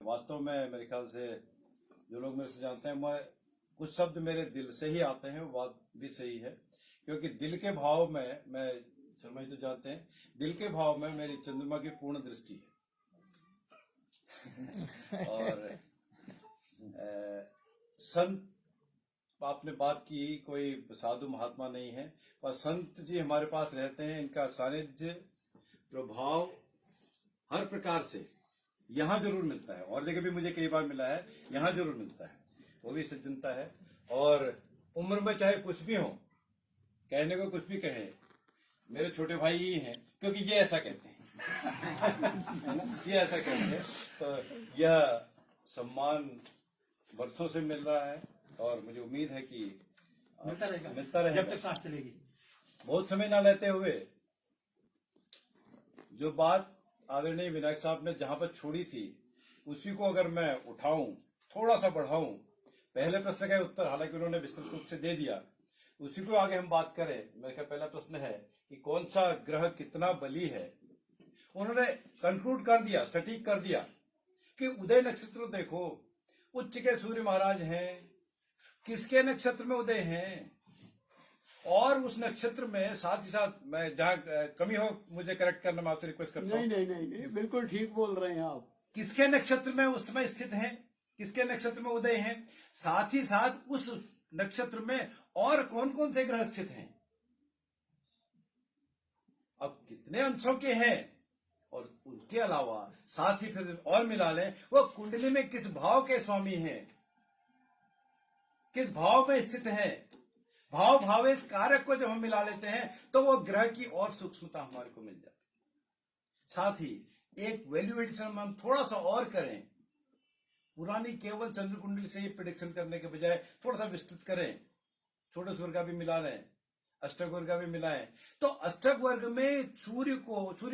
वास्तव में मेरे ख्याल से जो लोग मेरे से जानते हैं, मैं कुछ शब्द मेरे दिल से ही आते हैं, वो बात भी सही है, क्योंकि दिल के भाव में, मैं शर्मा जी तो जानते हैं, दिल के भाव में मेरी चंद्रमा की पूर्ण दृष्टि है। और संत, आपने बात की, कोई साधु महात्मा नहीं है, पर संत जी हमारे पास रहते हैं। इनका सानिध्य, प्रभाव हर प्रकार से यहाँ जरूर मिलता है, और जगह भी मुझे कई बार मिला है, यहाँ जरूर मिलता है। वो भी सज्जनता है, और उम्र में चाहे कुछ भी हो, कहने को कुछ भी कहे, मेरे छोटे भाई ही हैं, क्योंकि ये ऐसा कहते हैं। ये ऐसा कहते हैं, तो यह सम्मान वर्षों से मिल रहा है, और मुझे उम्मीद है कि मिलता रहेगा जब तक सांस चलेगी। बहुत समय ना लेते हुए, जो बात आदरणीय विनायक साहब ने जहां पर छोड़ी थी, उसी को अगर मैं उठाऊं, थोड़ा सा बढ़ाऊं, पहले प्रश्न का उत्तर हालांकि उन्होंने विस्तृत रूप से दे दिया, उसी को आगे हम बात करें। मेरा पहला प्रश्न है कि कौन सा ग्रह कितना बली है। उन्होंने कंक्लूड कर दिया, सटीक कर दिया कि उदय नक्षत्र देखो, उच्च के सूर्य महाराज हैं, किसके नक्षत्र में उदय हैं, और उस नक्षत्र में साथ ही साथ, मैं जहां कमी हो मुझे करेक्ट करना, मैं आपसे रिक्वेस्ट करता हूं। नहीं, बिल्कुल ठीक बोल रहे हैं आप। किसके नक्षत्र में उस समय स्थित हैं, किसके नक्षत्र में उदय हैं, साथ ही साथ उस नक्षत्र में और कौन कौन से ग्रह स्थित हैं, अब कितने अंशों के हैं, और उनके अलावा साथ ही फिर और मिला लें, वो कुंडली में किस भाव के स्वामी हैं, किस भाव में स्थित हैं। भाव भावेश कारक को जब हम मिला लेते हैं, तो वो ग्रह की और सूक्ष्मता हमारे को मिल जाती है। साथ ही एक वैल्यू एडिशन में हम थोड़ा सा और करें, पुरानी केवल चंद्र कुंडली से ही प्रेडिक्शन करने के बजाय थोड़ा सा विस्तृत करें, छोटे सूर्य का भी मिला लें, अष्टक वर्ग का भी मिलाएं, तो अष्टक वर्ग में सूर्य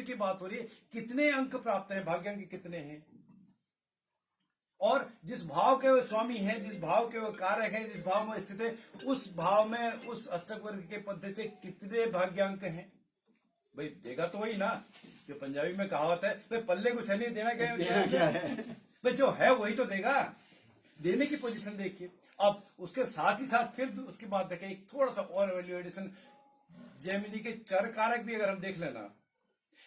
की बात हो रही है, कितने अंक प्राप्त हैं, भाग्यांक कितने हैं, और जिस भाव के वो स्वामी हैं, जिस भाव के वो कारक है, जिस भाव में स्थित है, उस भाव में उस अष्टक वर्ग के पद से कितने भाग्यांक हैं। भाई देगा तो वही ना, जो पंजाबी में कहावत है, भाई पल्ले कुछ है नहीं, देना क्या है। भाई जो है वही तो देगा, देने की पोजीशन देखिए। अब उसके साथ ही साथ फिर उसकी बात देखें, एक थोड़ा सा और वैल्यू एडिशन, जेमिनी के चर कारक भी अगर हम देख लेना,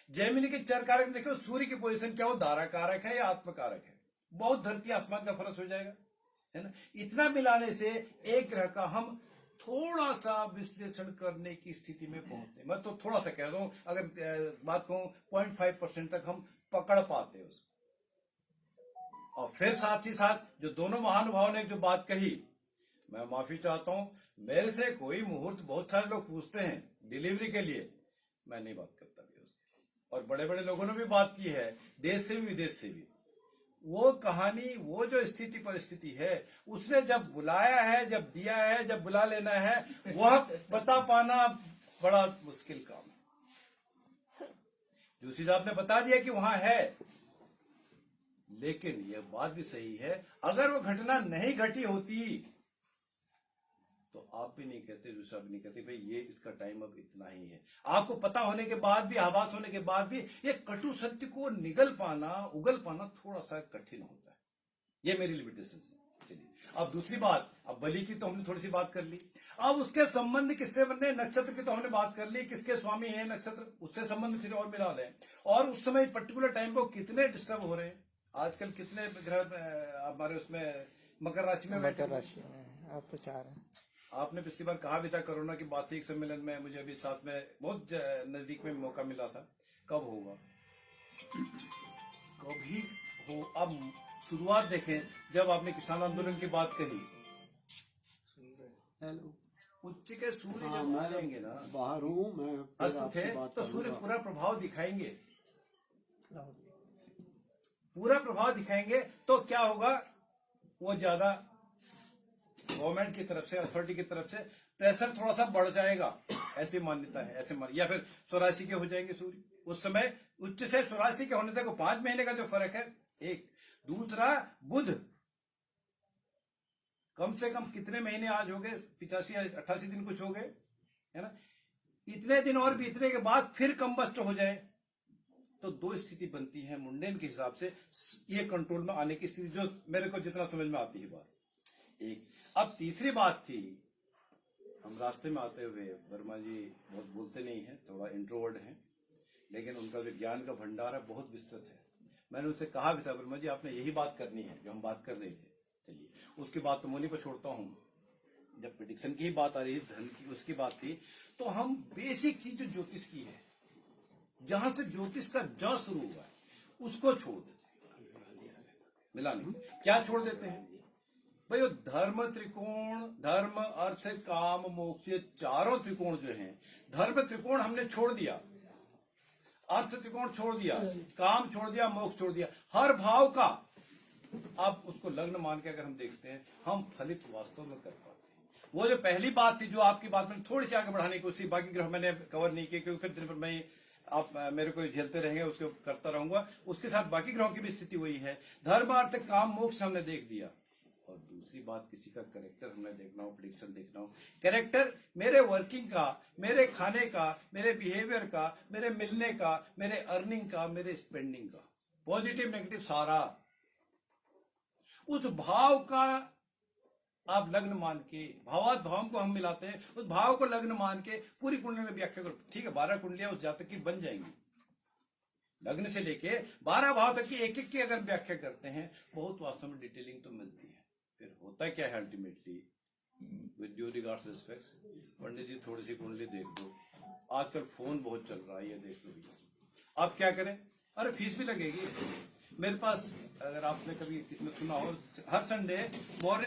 जेमिनी के चर कारक में देखो, सूर्य की पोजीशन क्या हो, धारा कारक है या आत्म कारक है, बहुत धरती आसमान का फर्क हो जाएगा, है ना। इतना मिलाने से एक ग्रह का हम थोड़ा सा विश्लेषण करने की स्थिति में पहुंचते। मैं तो थोड़ा सा कह रहा हूं, अगर बात कहूं 0.5% तक हम पकड़ पाते हैं उसको। और फिर साथ ही साथ जो दोनों महानुभावों ने जो बात कही, मैं माफी चाहता हूं, मेरे से कोई मुहूर्त बहुत सारे लोग पूछते हैं डिलीवरी के लिए, मैं नहीं बात करता भी उसकी, और बड़े बड़े लोगों ने भी बात की है, देश से भी विदेश से भी। वो कहानी, वो जो स्थिति परिस्थिति है, उसने जब बुलाया है, जब दिया है, जब बुला लेना है, वह बता पाना बड़ा मुश्किल काम है। जोशी साहब ने बता दिया कि वहां है, लेकिन यह बात भी सही है, अगर वो घटना नहीं घटी होती तो आप भी नहीं कहते, दूसरा भी नहीं कहते, भाई ये इसका टाइम अब इतना ही है। आपको पता होने के बाद भी, आभास होने के बाद भी, ये कटु सत्य को निगल पाना, उगल पाना थोड़ा सा कठिन होता है। ये मेरी लिमिटेशन है। चलिए, अब दूसरी बात, अब बलि की तो हमने थोड़ी सी बात कर ली, अब उसके संबंध किससे बनने, नक्षत्र की तो हमने बात कर ली, किसके स्वामी है नक्षत्र, उससे संबंध फिर और मिला लें, और उस समय पर्टिकुलर टाइम को कितने डिस्टर्ब हो रहे हैं। आजकल कितने ग्रह हमारे उसमें मकर राशि में, मकर राशि में अब तो 4 है। आपने पिछली बार कहा भी था, कोरोना की बात थी एक सम्मेलन में, मुझे अभी साथ में बहुत नजदीक में मौका मिला था, कब होगा, कभी हो। अब शुरुआत देखें, जब आपने किसान आंदोलन की बात कही, उच्च के सूर्य जब आ जाएंगे ना, बाहर हूँ मैं, अस्त थे तो सूर्य पूरा प्रभाव दिखाएंगे, पूरा प्रभाव दिखाएंगे, तो क्या होगा, वो ज्यादा गवर्नमेंट की तरफ से, अथॉरिटी की तरफ से प्रेशर थोड़ा सा बढ़ जाएगा, ऐसी मान्यता है, ऐसे या फिर 84 के हो जाएंगे सूर्य उस समय, उच्च से 84 के होने तक 5 महीने का जो फर्क है, एक। दूसरा, बुध कम से कम कितने महीने आज हो गए, 85 या 88 दिन कुछ हो गए, है ना। इतने दिन और बीतने के बाद फिर कंबस्ट हो जाए, तो दो स्थिति बनती है मुंडेन के हिसाब से, ये कंट्रोल में आने की स्थिति, जो मेरे को जितना समझ में आती है बात एक। अब तीसरी बात थी, हम रास्ते में आते हुए, वर्मा जी बहुत बोलते नहीं है, थोड़ा इंट्रोवर्ट हैं, लेकिन उनका जो ज्ञान का भंडार है बहुत विस्तृत है। मैंने उनसे कहा भी था, वर्मा जी आपने यही बात करनी है जो हम बात कर रहे थे, चलिए उसके बाद तो मोनी पर छोड़ता हूँ। जब प्रिडिक्शन की बात आ रही है, धन की उसकी बात थी, तो हम बेसिक चीज जो ज्योतिष की है, जहां से ज्योतिष का ज शुरू हुआ है, उसको छोड़ देते हैं। मिला नहीं, क्या छोड़ देते हैं भाई? वो धर्म त्रिकोण, धर्म अर्थ काम मोक्ष, ये चारों त्रिकोण जो हैं, धर्म त्रिकोण हमने छोड़ दिया, अर्थ त्रिकोण छोड़ दिया, काम छोड़ दिया, मोक्ष छोड़ दिया। हर भाव का आप उसको लग्न मान के अगर हम देखते हैं, हम फलित वास्तव में कर पाते हैं। वो जो पहली बात थी, जो आपकी बात में थोड़ी सी आगे बढ़ाने की कोशिश, बाकी ग्रह मैंने कवर नहीं किए क्योंकि फिर दिन भर मैं आप मेरे को झेलते रहेंगे, उसको करता रहूंगा। उसके साथ बाकी ग्रहों की भी स्थिति वही है। धर्म अर्थ काम मोक्ष हमने देख दिया, और दूसरी बात किसी का कैरेक्टर हमने देखना हो, प्रेडिक्शन देखना हो। कैरेक्टर मेरे वर्किंग का, मेरे खाने का, मेरे बिहेवियर का, मेरे मिलने का, मेरे अर्निंग का, मेरे स्पेंडिंग का, पॉजिटिव नेगेटिव सारा, उस भाव का आप लग्न मान के, भावात भाव को हम मिलाते हैं, उस भाव को लग्न मान के पूरी कुंडली में व्याख्या करो। ठीक है, 12 कुंडलियां उस जातक की बन जाएंगी। लग्न से लेके 12 भाव तक की एक एक की अगर व्याख्या करते हैं, बहुत वास्तव में डिटेलिंग तो मिलती है। फिर होता क्या है ultimately, with due regards respects, Pandit ji थोड़ी सी कुंडली देख दो, आजकल फोन बहुत चल रहा है, ये देख लो। आप क्या करें? अरे फीस भी लगेगी। मेरे पास, अगर आपने कभी किसी ने सुना हो, हर संडे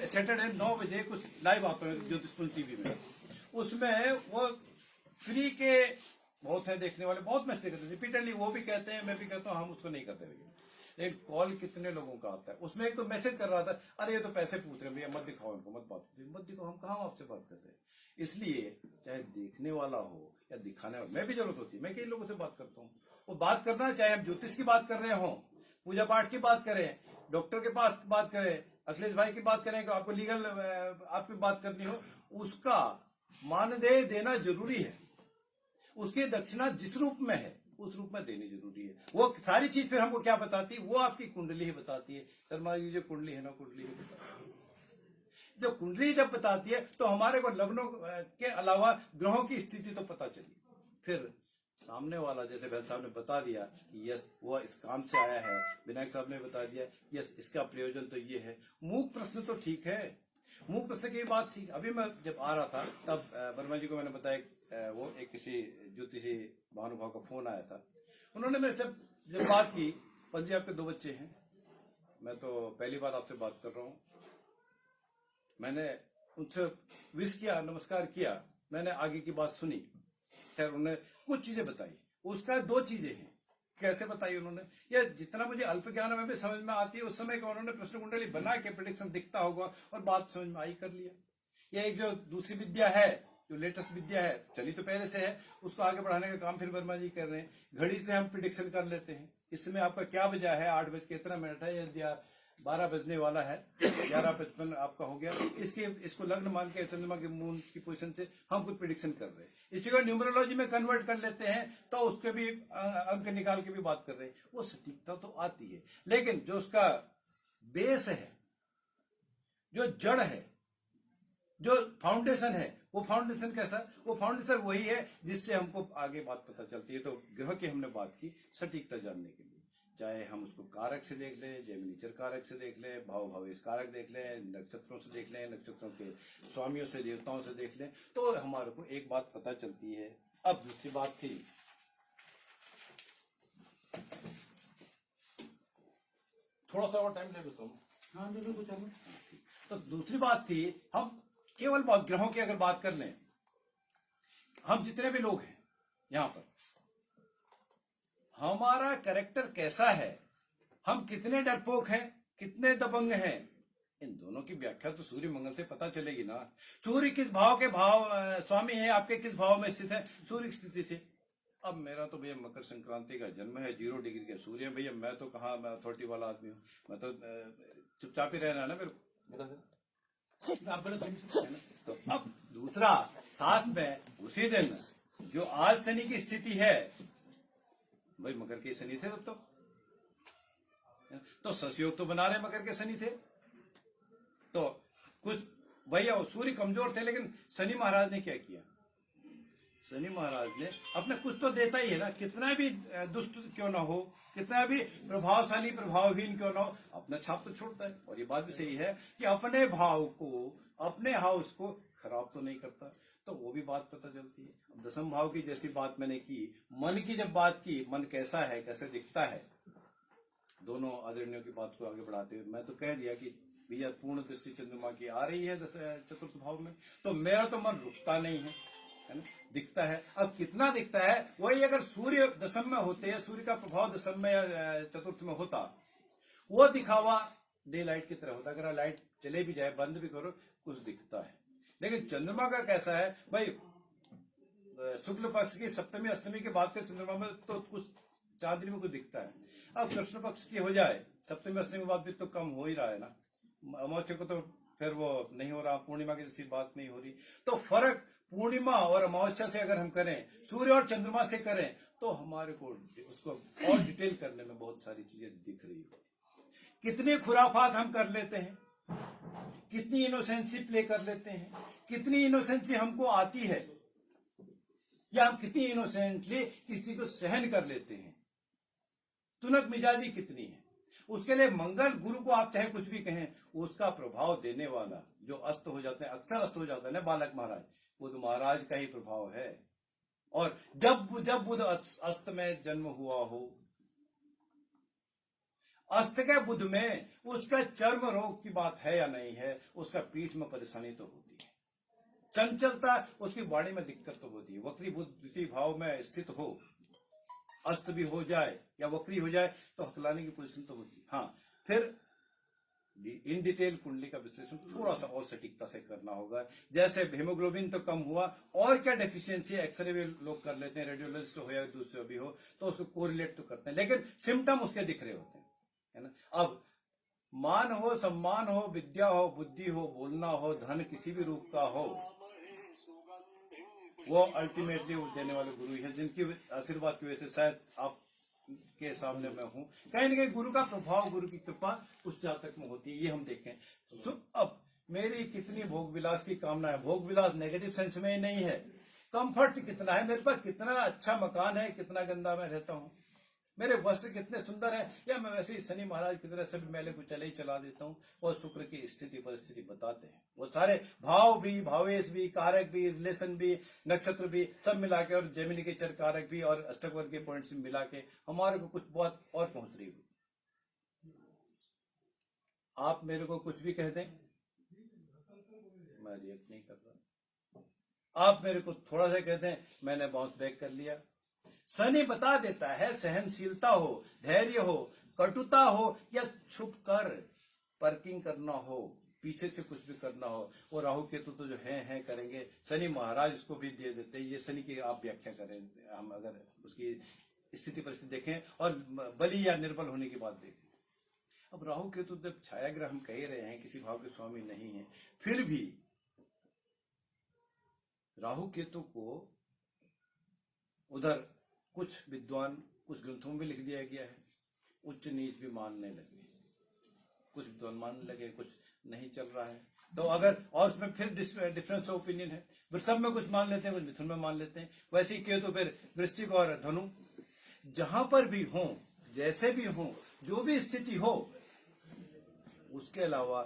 सैटरडे 9 बजे कुछ लाइव आता है ज्योतिष टीवी में, उसमें वो फ्री के बहुत है देखने वाले, बहुत मैसेज करते हैं रिपीटेडली, वो भी कहते हैं, मैं भी कहता हूँ हम उसको नहीं करते भैया। लेकिन कॉल कितने लोगों का आता है, उसमें एक तो मैसेज कर रहा था, अरे ये तो पैसे पूछ रहे हैं भैया, मत दिखाओ इनको, मत बात मत दिखाओ, हम कहाँ आपसे बात कर रहे हैं। इसलिए चाहे देखने वाला हो या दिखाने वाला, मैं भी जरूरत होती है, मैं कई लोगों से बात करता हूँ, वो बात करना, चाहे हम ज्योतिष की बात कर रहे हो, पूजा पाठ की बात करें, डॉक्टर के पास बात करें, अखिलेश भाई की बात करें, आपको लीगल आपकी बात करनी हो, उसका मानदेय देना जरूरी है। उसकी दक्षिणा जिस रूप में है उस रूप में देनी जरूरी है। वो सारी चीज फिर हमको क्या बताती है? वो आपकी कुंडली ही बताती है। शर्मा जी जो कुंडली है ना, कुंडली ही बताती है। जब कुंडली जब बताती है तो हमारे को लग्नों के अलावा ग्रहों की स्थिति तो पता चली। फिर सामने वाला, जैसे भैल साहब ने बता दिया कि यस वो इस काम से आया है, विनायक साहब ने बता दिया यस इसका प्रयोजन तो ये है। मूक प्रश्न तो ठीक है, मूक प्रश्न की बात थी। अभी मैं जब आ रहा था तब वर्मा जी को मैंने बताया, वो एक किसी ज्योतिषी महानुभाव का फोन आया था, उन्होंने मेरे से जब बात की, पंजी आपके 2 बच्चे हैं, मैं तो पहली बार आपसे बात कर रहा हूँ। मैंने उनसे विश किया, नमस्कार किया, मैंने आगे की बात सुनी। खैर उन्होंने कुछ चीजें बताई, उसका 2 चीजें हैं। कैसे बताई उन्होंने, या जितना मुझे अल्प ज्ञान में भी समझ में आती है, उस समय का उन्होंने प्रश्न कुंडली बना के प्रेडिक्शन दिखता होगा और बात समझ में आई, कर लिया। या एक जो दूसरी विद्या है, जो लेटेस्ट विद्या है, चली तो पहले से है, उसको आगे बढ़ाने का काम फिर वर्मा जी कर रहे हैं। घड़ी से हम प्रिडिक्शन कर लेते हैं, इस समय आपका क्या बजा है, 8 बज के इतना मिनट है, या 12 बजने वाला है, 11:55 आपका हो गया। इसको लग्न मान के चंद्रमा के मून की पोजीशन से हम कुछ प्रिडिक्शन कर रहे हैं। इसी को न्यूमरोलॉजी में कन्वर्ट कर लेते हैं, तो उसके भी अंक निकाल के भी बात कर रहे हैं। वो सटीकता तो आती है, लेकिन जो उसका बेस है, जो जड़ है, जो फाउंडेशन है, वो फाउंडेशन कैसा? वो फाउंडेशन वही है जिससे हमको आगे बात पता चलती है। तो ग्रह की हमने बात की सटीकता जानने के लिए, चाहे हम उसको कारक से देख लें, जैमिनीचर कारक से देख लें, भाव भावेश कारक देख लें, नक्षत्रों से देख लें, नक्षत्रों के स्वामियों से, देवताओं से देख लें, तो हमारे को एक बात पता चलती है। अब दूसरी बात थी, थोड़ा सा और टाइम ले लेता हूँ। हाँ बिल्कुल। तो दूसरी बात थी, हम केवल ग्रहों की अगर बात कर लें, हम जितने भी लोग हैं यहां पर, हमारा कैरेक्टर कैसा है, हम कितने डरपोक हैं, कितने दबंग हैं, इन दोनों की व्याख्या तो सूर्य मंगल से पता चलेगी ना। सूर्य किस भाव के स्वामी है, आपके किस भाव में स्थित है, सूर्य की स्थिति से। अब मेरा तो भैया मकर संक्रांति का जन्म है, 0 डिग्री का सूर्य भैया, मैं तो कहाँ, मैं अथॉरिटी वाला आदमी हूँ, मैं तो चुपचाप ही रहना है ना मेरे को। तो अब दूसरा, साथ में उसी दिन जो आज शनि की स्थिति है, भाई मकर के शनि थे तब तो ससयोग तो बना रहे मकर के शनि थे। तो कुछ भैया सूर्य कमजोर थे, लेकिन शनि महाराज ने क्या किया? शनि महाराज ने अपने कुछ तो देता ही है ना, कितना भी दुष्ट क्यों ना हो, कितना भी प्रभावशाली प्रभावहीन क्यों ना हो, अपना छाप तो छोड़ता है। और ये बात भी सही है कि अपने भाव को, अपने हाउस को खराब तो नहीं करता। तो वो भी बात पता चलती है। अब दसम भाव की जैसी बात मैंने की, मन की जब बात की, मन कैसा है, कैसे दिखता है, दोनों आदरणीयों की बात को आगे बढ़ाते हुए मैं तो कह दिया कि भैया पूर्ण दृष्टि चंद्रमा की आ रही है चतुर्थ भाव में, तो मेरा तो मन रुकता नहीं है ना, दिखता है। अब कितना दिखता है, वही अगर सूर्य दशम में होते हैं, सूर्य का प्रभाव दशम में या चतुर्थ में होता, वो दिखावा डे लाइट की तरह होता। अगर लाइट चले भी जाए, बंद भी करो, कुछ दिखता है। लेकिन चंद्रमा का कैसा है भाई, शुक्ल पक्ष की सप्तमी अष्टमी के बाद के चंद्रमा में तो कुछ चांदनी में कुछ दिखता है। अब कृष्ण पक्ष की हो जाए, सप्तमी अष्टमी के बाद भी तो कम हो ही रहा है ना, अमावस्या को तो फिर वो नहीं हो रहा, पूर्णिमा की जैसी बात नहीं हो रही। तो फर्क पूर्णिमा और अमावस्या से अगर हम करें, सूर्य और चंद्रमा से करें, तो हमारे को उसको और डिटेल करने में बहुत सारी चीजें दिख रही हो। कितनी खुराफात हम कर लेते हैं, कितनी इनोसेंसी प्ले कर लेते हैं, कितनी इनोसेंसी हमको आती है, या हम कितनी इनोसेंटली किसी को सहन कर लेते हैं, तुनक मिजाजी कितनी है। उसके लिए मंगल गुरु को आप चाहे कुछ भी कहें, उसका प्रभाव देने वाला जो अस्त हो जाते हैं, अक्सर अस्त हो जाता है ना बालक महाराज, बुध महाराज का ही प्रभाव है। और जब बुध अस्त में जन्म हुआ हो, अस्त के बुध में उसका चर्म रोग की बात है या नहीं है, उसका पीठ में परेशानी तो होती है, चंचलता, उसकी बॉडी में दिक्कत तो होती है। वक्री बुध द्वितीय भाव में स्थित हो, अस्त भी हो जाए या वक्री हो जाए, तो हकलाने की पोजीशन तो होती है। हाँ, फिर इन डिटेल कुंडली का विश्लेषण थोड़ा सा और सटीकता से करना होगा। जैसे हीमोग्लोबिन तो कम हुआ, और क्या डेफिशिएंसी, एक्सरे भी लोग कर लेते हैं, रेडियोलॉजिस्ट हो या दूसरे भी हो, तो उसको कोरिलेट तो करते हैं, लेकिन सिम्टम उसके दिख रहे होते हैं, है ना। अब मान हो, सम्मान हो, विद्या हो, बुद्धि हो, बोलना हो, धन किसी भी रूप का हो, वो अल्टीमेटली देने वाले गुरु ही हैं, जिनकी आशीर्वाद की वजह से शायद आप के सामने मैं हूं। कहीं ना कहीं गुरु का प्रभाव, गुरु की कृपा उस जातक में होती है, ये हम देखें। अब मेरी कितनी भोग विलास की कामना है, भोग विलास नेगेटिव सेंस में ही नहीं है, कंफर्ट कितना है, मेरे पास कितना अच्छा मकान है, कितना गंदा मैं रहता हूं, मेरे वस्त्र कितने सुंदर हैं, या मैं वैसे ही शनि महाराज की तरह सभी मैले को चले ही चला देता हूं। और शुक्र की स्थिति परिस्थिति बताते हैं, वो सारे भाव भी, भावेश भी, कारक भी, रिलेशन भी, नक्षत्र भी, सब मिला के, और जेमिनी के चर कारक भी, और अष्टक वर्ग के पॉइंट्स भी मिला के हमारे को कुछ बहुत और पहुंच रही हुई। आप मेरे को कुछ भी कह दें, मैं रिएक्ट नहीं कर रहा। आप मेरे को थोड़ा सा कह दें, मैंने बाउंस बैक कर लिया। शनि बता देता है, सहनशीलता हो, धैर्य हो, कटुता हो, या छुप कर पर्किंग करना हो, पीछे से कुछ भी करना हो। और राहु केतु तो जो है करेंगे, शनि महाराज इसको भी दे देते हैं। ये शनि की आप व्याख्या करें, हम अगर उसकी स्थिति परिस्थिति देखें और बली या निर्बल होने की बात देखें। अब राहु केतु जब छायाग्रह हम कह रहे हैं, किसी भाव के स्वामी नहीं है, फिर भी राहु केतु को उधर कुछ विद्वान, कुछ ग्रंथों में भी लिख दिया गया है, उच्च नीच भी मानने लगे, कुछ विद्वान मानने लगे, कुछ नहीं चल रहा है। तो अगर, और उसमें फिर डिफरेंस ऑफ ओपिनियन है, वृषभ में कुछ मान लेते हैं, कुछ मिथुन में मान लेते हैं। वैसे ही केतु फिर वृश्चिक और धनु, जहां पर भी हो, जैसे भी हो, जो भी स्थिति हो, उसके अलावा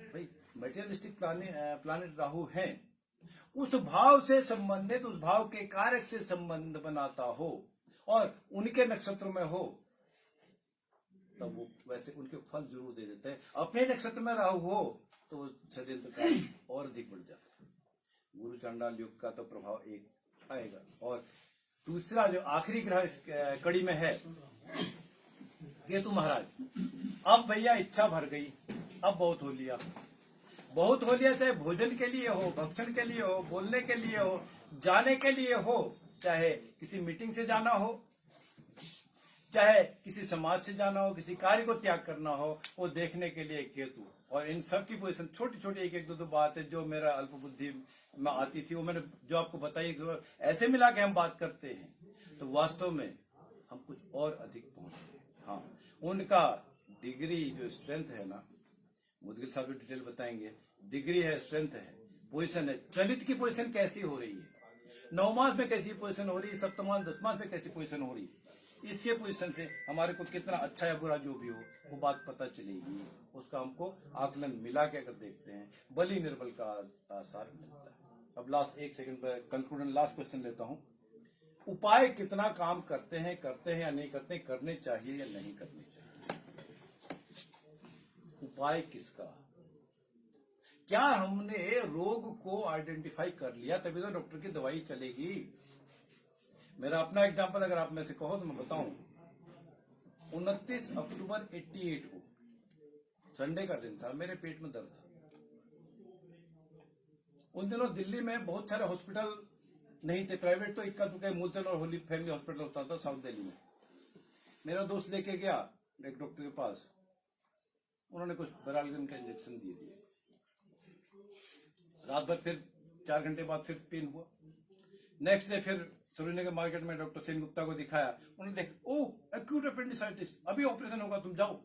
भाई मटेरियलिस्टिक प्लानिट राहु है, उस भाव से संबंधित, उस भाव के कारक से संबंध बनाता हो और उनके नक्षत्रों में हो, तब वो वैसे उनके फल जरूर दे देते हैं। अपने नक्षत्र में राहु हो तो वो षड्यंत्र का और अधिक बढ़ जाता है। गुरु चांडाल युग का तो प्रभाव एक आएगा। और दूसरा जो आखिरी ग्रह इस कड़ी में है, केतु महाराज। अब भैया इच्छा भर गई, अब बहुत हो लिया, बहुत हो लिया, चाहे भोजन के लिए हो, भक्षण के लिए हो, बोलने के लिए हो, जाने के लिए हो, चाहे किसी मीटिंग से जाना हो, चाहे किसी समाज से जाना हो, किसी कार्य को त्याग करना हो, वो देखने के लिए केतु। और इन सब की पोजीशन छोटी छोटी एक दो बात है जो मेरा अल्प बुद्धि में आती थी, वो मैंने जो आपको बताई, ऐसे मिला के हम बात करते हैं, तो वास्तव में हम कुछ और अधिक पहुंचते हैं। हाँ, उनका डिग्री जो स्ट्रेंथ है ना, मुदगिल साहब जो डिटेल बताएंगे, डिग्री है, स्ट्रेंथ है, पोजीशन है, चलित की पोजीशन कैसी हो रही है, नौमास में कैसी पोजीशन हो रही है, सप्तमास दसमास में कैसी पोजीशन हो रही है, इसके पोजीशन से हमारे को कितना अच्छा या बुरा जो भी हो वो बात पता चलेगी। उसका हमको आकलन मिला के अगर देखते हैं, बली निर्बल का आसार मिलता है। अब लास्ट 1 सेकंड पर कंक्लूजन लास्ट क्वेश्चन लेता हूं। उपाय कितना काम करते हैं या नहीं करते, करने चाहिए या नहीं करने चाहिए? उपाय किसका? क्या हमने रोग को आइडेंटिफाई कर लिया तभी तो डॉक्टर की दवाई चलेगी? मेरा अपना एग्जांपल अगर आप में से कहो तो मैं बताऊं। 29 अक्टूबर 88 को संडे का दिन था, मेरे पेट में दर्द था। उन दिनों दिल्ली में बहुत सारे हॉस्पिटल नहीं थे, प्राइवेट तो इक्का दुक्का मूलचंद और होली फैमिली हॉस्पिटल होता था साउथ दिल्ली में। मेरा दोस्त लेके गया एक डॉक्टर के पास, उन्होंने कुछ बरालगन का इंजेक्शन दिए थे। रात भर फिर 4 घंटे बाद फिर पेन हुआ। नेक्स्ट डे फिर सुरेंद्र मार्केट में डॉक्टर सेन गुप्ता को दिखाया। उन्होंने देखा, ओह एक्यूट अपेंडिसाइटिस, अभी ऑपरेशन होगा, तुम जाओ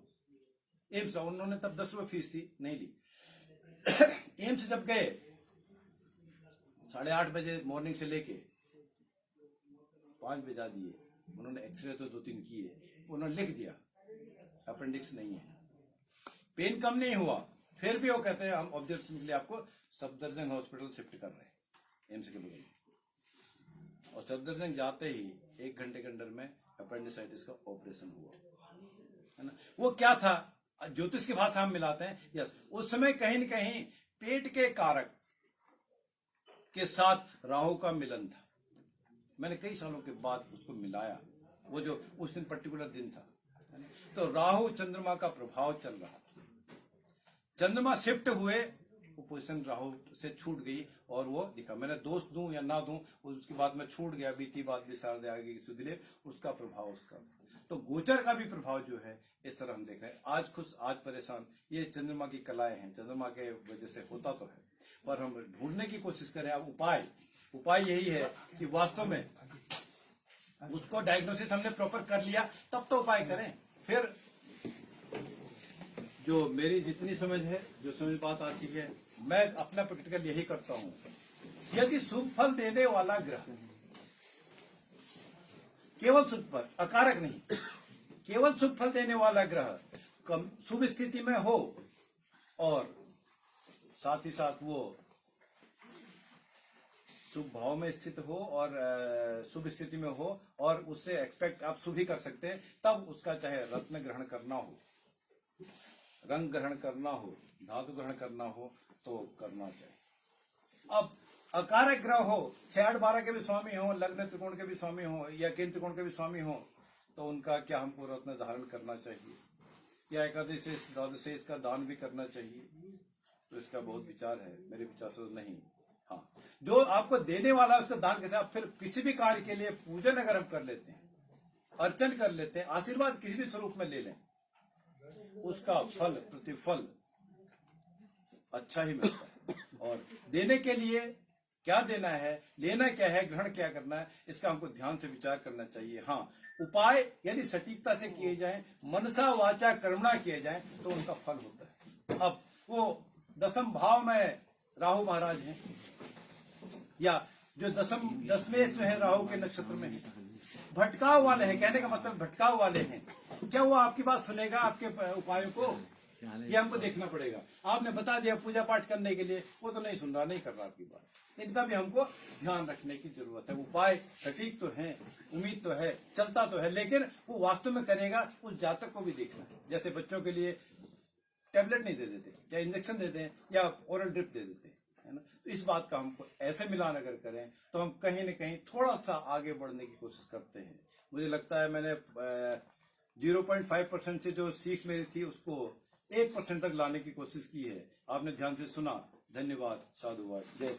एम्स जाओ। उन्होंने तब 10 रुपए फीस थी, नहीं ली। एम्स जब गए 8:30 बजे मॉर्निंग से लेके 5 बजा दिए। उन्होंने एक्सरे तो 2-3 किए, उन्होंने लिख दिया अपेंडिक्स नहीं है। पेन कम नहीं हुआ, फिर भी वो कहते हैं हम ऑब्जर्वेशन के लिए आपको सफदरजंग हॉस्पिटल शिफ्ट कर रहे हैं एम्स के बगल। और सफदरजंग जाते ही 1 घंटे के अंदर में अपेंडिसाइटिस का ऑपरेशन हुआ, है ना। वो क्या था, ज्योतिष की भाषा हम मिलाते हैं। यस, उस समय कहीं न कहीं पेट के कारक के साथ राहु का मिलन था। मैंने कई सालों के बाद उसको मिलाया, वो जो उस दिन पर्टिकुलर दिन था। तो राहु चंद्रमा का प्रभाव चल रहा था, चंद्रमा शिफ्ट हुए, वो पोजीशन राहु से छूट गई और वो दिखा। मैंने दोष दूं या ना दूं, उसके बाद में छूट गया, बीती बात भी सार दे आगे की सुधले, उसका प्रभाव उसका। तो गोचर का भी प्रभाव जो है इस तरह हम देख रहे हैं। आज खुश आज परेशान, ये चंद्रमा की कलाएं हैं, चंद्रमा के वजह से होता तो है, पर हम ढूंढने की कोशिश करें। अब उपाय यही है कि वास्तव में उसको डायग्नोसिस हमने प्रॉपर कर लिया, तब तो उपाय करें। फिर जो मेरी जितनी समझ है, जो समझ बात आती है, मैं अपना प्रैक्टिकल यही करता हूं। यदि शुभ फल देने वाला ग्रह, केवल शुभ फल, अकारक नहीं, केवल शुभ फल देने वाला ग्रह शुभ स्थिति में हो और साथ ही साथ वो शुभ भाव में स्थित हो और शुभ स्थिति में हो और उससे एक्सपेक्ट आप शुभ ही कर सकते हैं, तब उसका चाहे रत्न ग्रहण करना हो, रंग ग्रहण करना हो, धातु ग्रहण करना हो तो करना चाहिए। अब अकारक ग्रह हो, 6-8-12 के भी स्वामी हो, लग्न त्रिकोण के भी स्वामी हो या केंद्र त्रिकोण के भी स्वामी हो, तो उनका क्या हमको रत्न धारण करना चाहिए या एकादशी द्वादशी का दान भी करना चाहिए? तो इसका बहुत विचार है, मेरे विचार से नहीं। हाँ, जो आपको देने वाला है उसका दान कैसे, आप फिर किसी भी कार्य के लिए पूजन अगर हम कर लेते हैं, अर्चन कर लेते हैं, आशीर्वाद किसी भी स्वरूप में ले लें, उसका फल प्रतिफल अच्छा ही मिलता है। और देने के लिए क्या देना है, लेना क्या है, ग्रहण क्या करना है, इसका हमको ध्यान से विचार करना चाहिए। हाँ, उपाय यदि सटीकता से किए जाएं, मनसा वाचा कर्मणा किए जाएं, तो उनका फल होता है। अब वो 10वें भाव में राहु महाराज हैं या जो दसमें जो है राहु के नक्षत्र में है, भटकाव वाले हैं, कहने का मतलब भटकाव वाले हैं, क्या वो आपकी बात सुनेगा, आपके उपायों को? ये हमको देखना पड़ेगा। आपने बता दिया पूजा पाठ करने के लिए, वो तो नहीं सुन रहा, नहीं कर रहा आपकी बात। इनका भी हमको ध्यान रखने की जरूरत है। उपाय सटीक तो है, उम्मीद तो है, चलता तो है, लेकिन वो वास्तव में करेगा, उस जातक को भी देखना है। जैसे बच्चों के लिए टैबलेट नहीं दे देते या इंजेक्शन देते हैं या ओरल ड्रिप दे देते हैं, है ना। तो इस बात का हमको ऐसे मिलान अगर करें तो हम कहीं न कहीं थोड़ा सा आगे बढ़ने की कोशिश करते हैं। मुझे लगता है मैंने 0.5% से जो सीख मेरी थी उसको 1% तक लाने की कोशिश की है। आपने ध्यान से सुना, धन्यवाद, साधुवाद, जय।